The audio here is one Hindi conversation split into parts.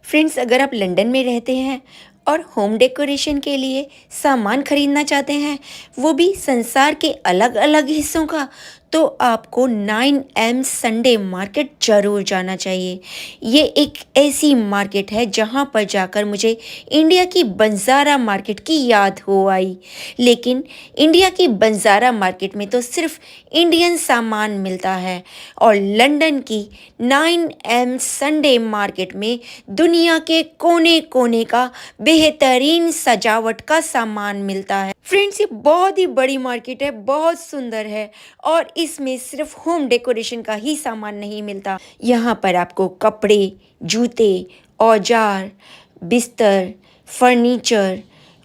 फ्रेंड्स, अगर आप लंदन में रहते हैं और होम डेकोरेशन के लिए सामान खरीदना चाहते हैं, वो भी संसार के अलग अलग हिस्सों का, तो आपको 9M संडे मार्केट ज़रूर जाना चाहिए। ये एक ऐसी मार्केट है जहाँ पर जाकर मुझे इंडिया की बंजारा मार्केट की याद हो आई। लेकिन इंडिया की बंजारा मार्केट में तो सिर्फ इंडियन सामान मिलता है, और लंदन की 9M संडे मार्केट में दुनिया के कोने कोने का बेहतरीन सजावट का सामान मिलता है। फ्रेंड्स, ये बहुत ही बड़ी मार्केट है, बहुत सुंदर है, और इसमें सिर्फ होम डेकोरेशन का ही सामान नहीं मिलता। यहाँ पर आपको कपड़े, जूते, औजार, बिस्तर, फर्नीचर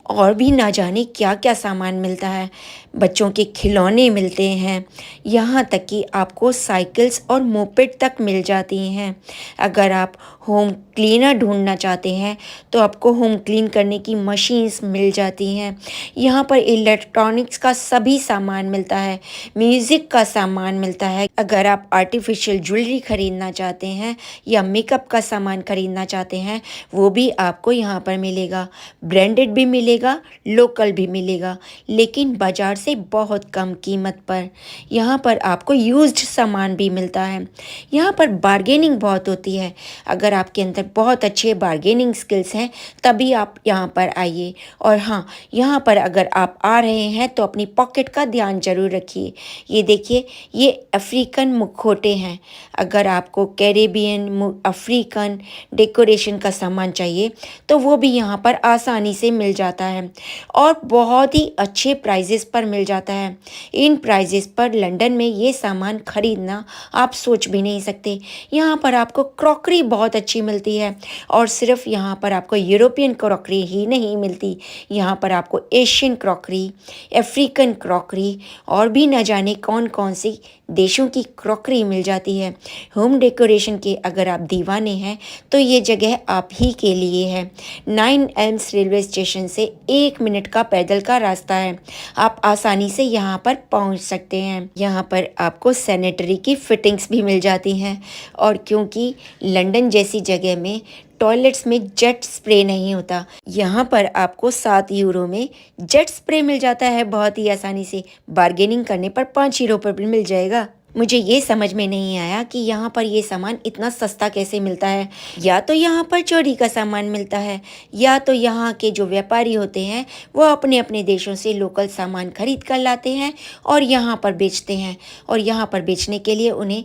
और भी ना जाने क्या क्या सामान मिलता है। बच्चों के खिलौने मिलते हैं, यहाँ तक कि आपको साइकिल्स और मोपेड तक मिल जाती हैं। अगर आप होम क्लीनर ढूंढना चाहते हैं तो आपको होम क्लीन करने की मशीन्स मिल जाती हैं। यहाँ पर इलेक्ट्रॉनिक्स का सभी सामान मिलता है, म्यूज़िक का सामान मिलता है। अगर आप आर्टिफिशियल ज्वेलरी खरीदना चाहते हैं या मेकअप का सामान खरीदना चाहते हैं, वो भी आपको यहाँ पर मिलेगा। ब्रांडेड भी मिलेगा, लोकल भी मिलेगा, लेकिन बाज़ार से बहुत कम कीमत पर। यहाँ पर आपको यूज्ड सामान भी मिलता है। यहाँ पर बार्गेनिंग बहुत होती है। अगर आपके अंदर बहुत अच्छे बार्गेनिंग स्किल्स हैं तभी आप यहाँ पर आइए। और हाँ, यहाँ पर अगर आप आ रहे हैं तो अपनी पॉकेट का ध्यान जरूर रखिए। ये देखिए, ये अफ्रीकन मुखौटे हैं। अगर आपको कैरेबियन अफ्रीकन डेकोरेशन का सामान चाहिए तो वो भी यहाँ पर आसानी से मिल जाता है, और बहुत ही अच्छे प्राइजेस पर मिल जाता है। इन प्राइजेस पर लंदन में ये सामान खरीदना आप सोच भी नहीं सकते। यहाँ पर आपको क्रॉकरी बहुत अच्छी मिलती है, और सिर्फ यहाँ पर आपको यूरोपियन क्रॉकरी ही नहीं मिलती, यहाँ पर आपको एशियन क्रॉकरी, अफ्रीकन क्रॉकरी और भी न जाने कौन कौन सी देशों की क्रॉकरी मिल जाती है। होम डेकोरेशन के अगर आप दीवाने हैं तो ये जगह आप ही के लिए है। 9 एम्स रेलवे स्टेशन से 1 मिनट का पैदल का रास्ता है। आप आसानी से यहाँ पर पहुँच सकते हैं। यहाँ पर आपको सैनिटरी की फिटिंग्स भी मिल जाती हैं, और क्योंकि लंदन जैसी जगह में टॉयलेट्स में जेट स्प्रे नहीं होता, यहाँ पर आपको 7 यूरो में जेट स्प्रे मिल जाता है बहुत ही आसानी से। बार्गेनिंग करने पर 5 यूरो पर भी मिल जाएगा। मुझे ये समझ में नहीं आया कि यहाँ पर ये सामान इतना सस्ता कैसे मिलता है। या तो यहाँ पर चोरी का सामान मिलता है, या तो यहाँ के जो व्यापारी होते हैं वो अपने अपने देशों से लोकल सामान खरीद कर लाते हैं और यहाँ पर बेचते हैं, और यहाँ पर बेचने के लिए उन्हें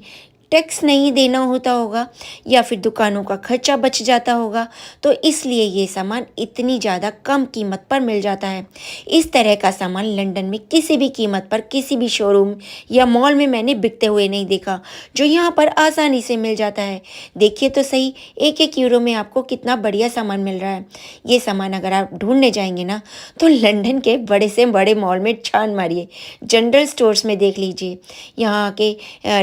टैक्स नहीं देना होता होगा, या फिर दुकानों का खर्चा बच जाता होगा, तो इसलिए ये सामान इतनी ज़्यादा कम कीमत पर मिल जाता है। इस तरह का सामान लंदन में किसी भी कीमत पर किसी भी शोरूम या मॉल में मैंने बिकते हुए नहीं देखा, जो यहाँ पर आसानी से मिल जाता है। देखिए तो सही, 1-1 यूरो में आपको कितना बढ़िया सामान मिल रहा है। ये सामान अगर आप ढूंढने जाएंगे ना तो लंदन के बड़े से बड़े मॉल में छान मारिए, जनरल स्टोर्स में देख लीजिए, यहाँ के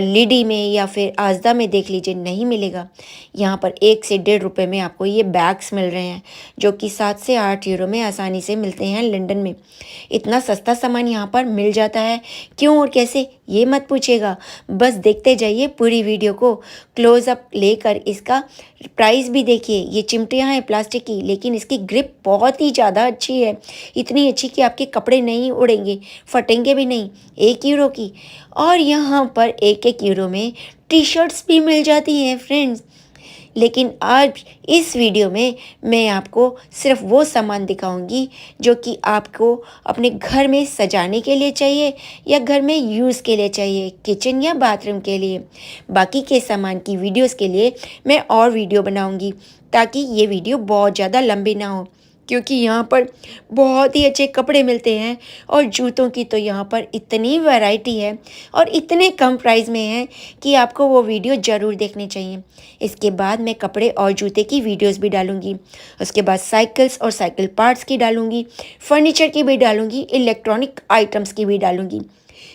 लिडी में या फिर आजदा में देख लीजिए, नहीं मिलेगा। यहाँ पर 1 से 1.5 रुपये में आपको ये बैग्स मिल रहे हैं, जो कि 7 से 8 यूरो में आसानी से मिलते हैं लंदन में। इतना सस्ता सामान यहाँ पर मिल जाता है क्यों और कैसे, ये मत पूछिएगा, बस देखते जाइए पूरी वीडियो को। क्लोज़अप लेकर इसका प्राइस भी देखिए। ये चिमटियाँ हैं प्लास्टिक की, लेकिन इसकी ग्रिप बहुत ही ज़्यादा अच्छी है, इतनी अच्छी कि आपके कपड़े नहीं उड़ेंगे, फटेंगे भी नहीं। 1 यूरो की, और यहाँ पर 1-1 यूरो में टी शर्ट्स भी मिल जाती हैं फ्रेंड्स। लेकिन आज इस वीडियो में मैं आपको सिर्फ वो सामान दिखाऊंगी जो कि आपको अपने घर में सजाने के लिए चाहिए या घर में यूज़ के लिए चाहिए, किचन या बाथरूम के लिए। बाकी के सामान की वीडियोस के लिए मैं और वीडियो बनाऊंगी, ताकि ये वीडियो बहुत ज़्यादा लंबी ना हो, क्योंकि यहाँ पर बहुत ही अच्छे कपड़े मिलते हैं, और जूतों की तो यहाँ पर इतनी वैरायटी है और इतने कम प्राइस में है कि आपको वो वीडियो ज़रूर देखनी चाहिए। इसके बाद मैं कपड़े और जूते की वीडियोस भी डालूँगी, उसके बाद साइकिल्स और साइकिल पार्ट्स की डालूँगी, फर्नीचर की भी डालूँगी, इलेक्ट्रॉनिक आइटम्स की भी डालूँगी।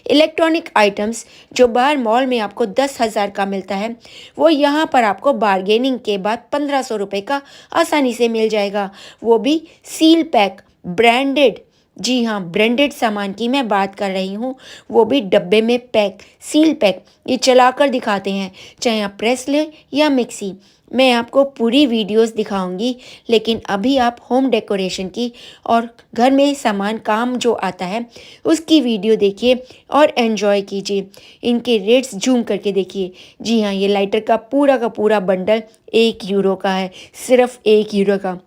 इलेक्ट्रॉनिक आइटम्स जो बाहर मॉल में आपको 10,000 का मिलता है, वो यहाँ पर आपको बार्गेनिंग के बाद 1500 रुपये का आसानी से मिल जाएगा, वो भी सील पैक ब्रांडेड। जी हाँ, ब्रांडेड सामान की मैं बात कर रही हूँ, वो भी डब्बे में पैक, सील पैक। ये चलाकर दिखाते हैं, चाहे आप प्रेस लें या मिक्सी, मैं आपको पूरी वीडियोस दिखाऊंगी, लेकिन अभी आप होम डेकोरेशन की और घर में सामान काम जो आता है उसकी वीडियो देखिए और एंजॉय कीजिए। इनके रेट्स जूम करके देखिए। जी हाँ, ये लाइटर का पूरा बंडल 1 यूरो का है, सिर्फ 1 यूरो का।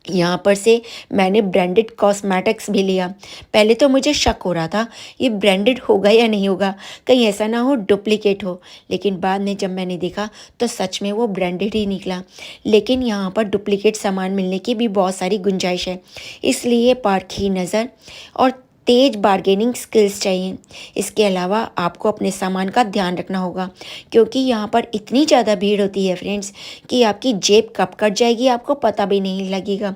यहाँ पर से मैंने ब्रांडेड कॉस्मेटिक्स भी लिया। पहले तो मुझे शक हो रहा था ये ब्रांडेड होगा या नहीं होगा, कहीं ऐसा ना हो डुप्लीकेट हो, लेकिन बाद में जब मैंने देखा तो सच में वो ब्रांडेड ही निकला। लेकिन यहाँ पर डुप्लीकेट सामान मिलने की भी बहुत सारी गुंजाइश है, इसलिए परखी नज़र और तेज बार्गेनिंग स्किल्स चाहिए। इसके अलावा आपको अपने सामान का ध्यान रखना होगा, क्योंकि यहाँ पर इतनी ज़्यादा भीड़ होती है फ्रेंड्स कि आपकी जेब कब कट जाएगी आपको पता भी नहीं लगेगा,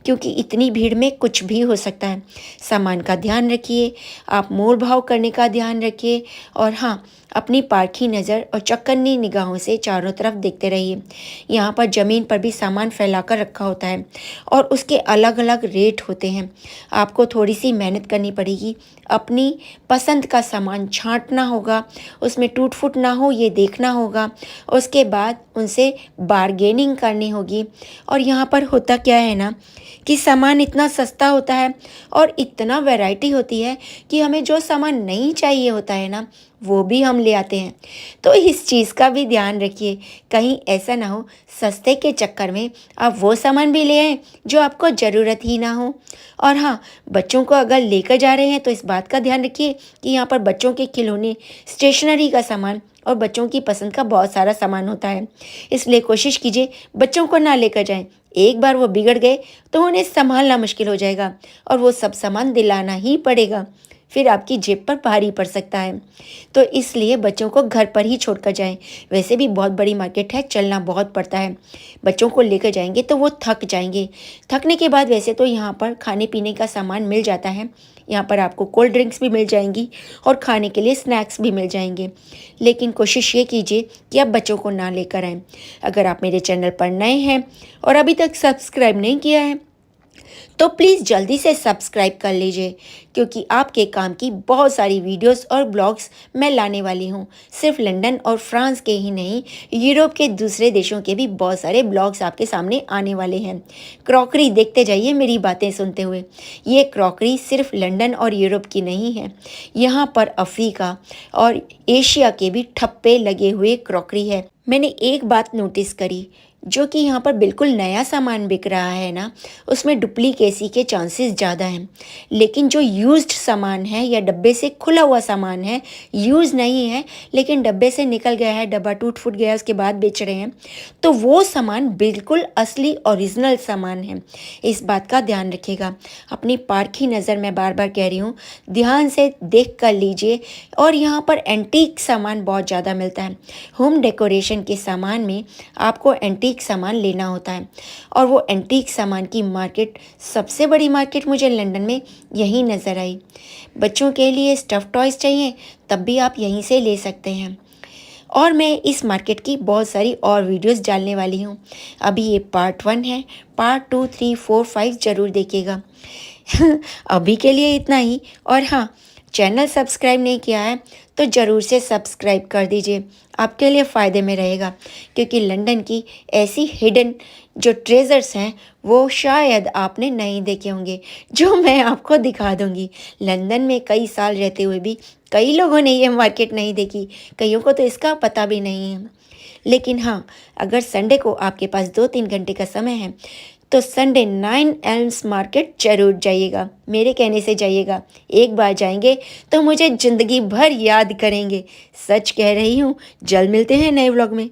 क्योंकि इतनी भीड़ में कुछ भी हो सकता है। सामान का ध्यान रखिए, आप मोल भाव करने का ध्यान रखिए, और हाँ, अपनी पारखी नज़र और चौकन्नी निगाहों से चारों तरफ देखते रहिए। यहाँ पर ज़मीन पर भी सामान फैलाकर रखा होता है और उसके अलग अलग रेट होते हैं। आपको थोड़ी सी मेहनत करनी पड़ेगी, अपनी पसंद का सामान छांटना होगा, उसमें टूट फूट ना हो ये देखना होगा, उसके बाद उनसे बार्गेनिंग करनी होगी। और यहाँ पर होता क्या है ना कि सामान इतना सस्ता होता है और इतना वैरायटी होती है कि हमें जो सामान नहीं चाहिए होता है ना वो भी हम ले आते हैं। तो इस चीज़ का भी ध्यान रखिए, कहीं ऐसा ना हो सस्ते के चक्कर में आप वो सामान भी ले आएँ जो आपको ज़रूरत ही ना हो। और हाँ, बच्चों को अगर लेकर जा रहे हैं तो इस बात का ध्यान रखिए कि यहाँ पर बच्चों के खिलौने, स्टेशनरी का सामान और बच्चों की पसंद का बहुत सारा सामान होता है, इसलिए कोशिश कीजिए बच्चों को ना लेकर जाएं। एक बार वो बिगड़ गए तो उन्हें संभालना मुश्किल हो जाएगा और वो सब सामान दिलाना ही पड़ेगा, फिर आपकी जेब पर भारी पड़ सकता है। तो इसलिए बच्चों को घर पर ही छोड़कर जाएं। वैसे भी बहुत बड़ी मार्केट है, चलना बहुत पड़ता है, बच्चों को लेकर जाएंगे तो वो थक जाएंगे। थकने के बाद वैसे तो यहाँ पर खाने पीने का सामान मिल जाता है, यहाँ पर आपको कोल्ड ड्रिंक्स भी मिल जाएंगी और खाने के लिए स्नैक्स भी मिल जाएंगे, लेकिन कोशिश ये कीजिए कि आप बच्चों को ना लेकर आएँ। अगर आप मेरे चैनल पर नए हैं और अभी तक सब्सक्राइब नहीं किया है तो प्लीज़ जल्दी से सब्सक्राइब कर लीजिए, क्योंकि आपके काम की बहुत सारी वीडियोस और ब्लॉग्स मैं लाने वाली हूँ। सिर्फ लंदन और फ्रांस के ही नहीं, यूरोप के दूसरे देशों के भी बहुत सारे ब्लॉग्स आपके सामने आने वाले हैं। क्रॉकरी देखते जाइए मेरी बातें सुनते हुए। ये क्रॉकरी सिर्फ लंदन और यूरोप की नहीं है, यहाँ पर अफ्रीका और एशिया के भी ठप्पे लगे हुए क्रॉकरी है। मैंने एक बात नोटिस करी, जो कि यहाँ पर बिल्कुल नया सामान बिक रहा है ना, उसमें डुप्लीकेसी के चांसेस ज़्यादा हैं। लेकिन जो यूज्ड सामान है या डब्बे से खुला हुआ सामान है, यूज़ नहीं है लेकिन डब्बे से निकल गया है, डब्बा टूट फूट गया उसके बाद बेच रहे हैं, तो वो सामान बिल्कुल असली ओरिजिनल सामान है। इस बात का ध्यान रखिएगा। अपनी पारखी नज़र, मैं बार बार कह रही हूँ, ध्यान से देख कर लीजिए। और यहाँ पर एंटीक सामान बहुत ज़्यादा मिलता है। होम डेकोरेशन के सामान में आपको एंटीक सामान लेना होता है, और वो एंटीक सामान की मार्केट, सबसे बड़ी मार्केट मुझे लंदन में यही नज़र आई। बच्चों के लिए स्टफ़ टॉयज़ चाहिए तब भी आप यहीं से ले सकते हैं। और मैं इस मार्केट की बहुत सारी और वीडियोस डालने वाली हूँ। अभी ये पार्ट 1 है, पार्ट 2, 3, 4, 5 ज़रूर देखिएगा। अभी के लिए इतना ही। और हाँ, चैनल सब्सक्राइब नहीं किया है तो ज़रूर से सब्सक्राइब कर दीजिए, आपके लिए फ़ायदे में रहेगा, क्योंकि लंदन की ऐसी हिडन जो ट्रेजर्स हैं वो शायद आपने नहीं देखे होंगे, जो मैं आपको दिखा दूंगी। लंदन में कई साल रहते हुए भी कई लोगों ने ये मार्केट नहीं देखी, कईयों को तो इसका पता भी नहीं है। लेकिन हाँ, अगर संडे को आपके पास 2-3 घंटे का समय है तो संडे 9 एल्म्स मार्केट जरूर जाइएगा, मेरे कहने से जाइएगा। एक बार जाएंगे तो मुझे ज़िंदगी भर याद करेंगे, सच कह रही हूँ। जल्द मिलते हैं नए व्लॉग में।